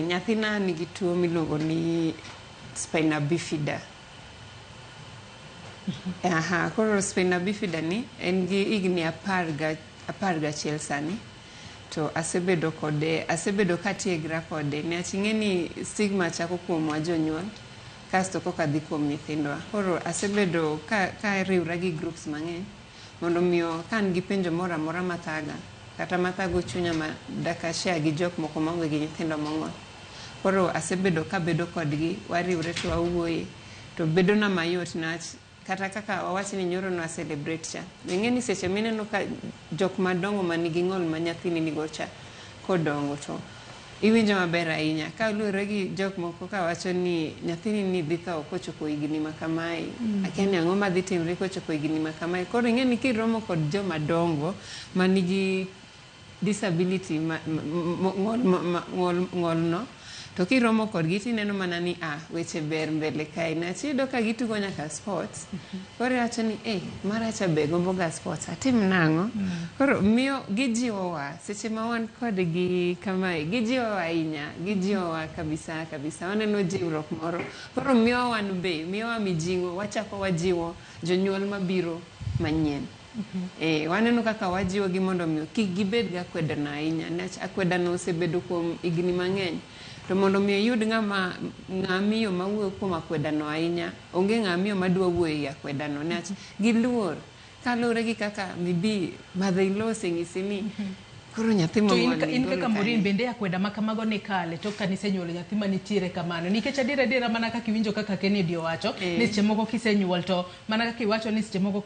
Nyathina nigi tuo miluongo ni spina bifida. Koro spina bifida ni en gi higni 11 sani. To asebedo katiegra kode. Niwach ing'e ni stigma chako kuomwa jonyuol kasto koka dhi kuom nyithindwa. Koro asebedo ka riwra gi groups mang'eny mondo miyo kan gi penjo moro amora mathaga kata mathago chunya ma daka share gi jok moko maonge gi nyithindo mong'ol. Koro asebedo kabedo kodgi, wariwre to wawuoye, to bedo na mayot niwach kata kaka wawachi ni nyoro no celebrate cha. Ing'e ni seche mineno ka jok madongo manigi ng'ol ma nyathini nigo cha kodongo to iwinjo maber ahinya. Ka luwore gi jok moko ka wacho ni nyathini ni dhi tho kochopo higni ma kamae, akia ni ang'o madhi timre kochopo higni ma kamae. Koro ing'e ni kiromo kod joma dongo manigi disability ng'ol no, to kiromo kodgi tineno mana ni weche ber mbele kae. Niwach iyudo ka gitugo nyaka sports. Koro iwacho ni maracha be gombo ga sports, atim nang'o? Koro miyo gijiwowa seche ma wan kodgi kamae, gijiwowa ahinya, gijiwowa kabisa. Waneno jiwruok moro. Koro miyowa wan be, miyowa mijing'o, wachako wajiwo jonyuol mabiro manyien. Waneno kaka wajiwogi mondo miyo kik gibed ga akwedano ahinya. Niwach akwedano osebedo kuom higni mang'eny. To mondo miyo iyud ng'amiyo mawuoyo kuom akwedano ahinya, onge ng'amiyo madwa wuoyo e akwedano. Niwach giluor kaluwore gi kaka maybe mother in law oseng'isi ni koro nyathi mong'ol to in kaka Morin bende akweda ma kamago ni kale tok kanisenyuolo nyathi manitiere kamano. Nikech adiera mana kaka iwinjo kaka Kennedy owacho ni seche moko kisenyuol to mana kaka iwacho ni seche moko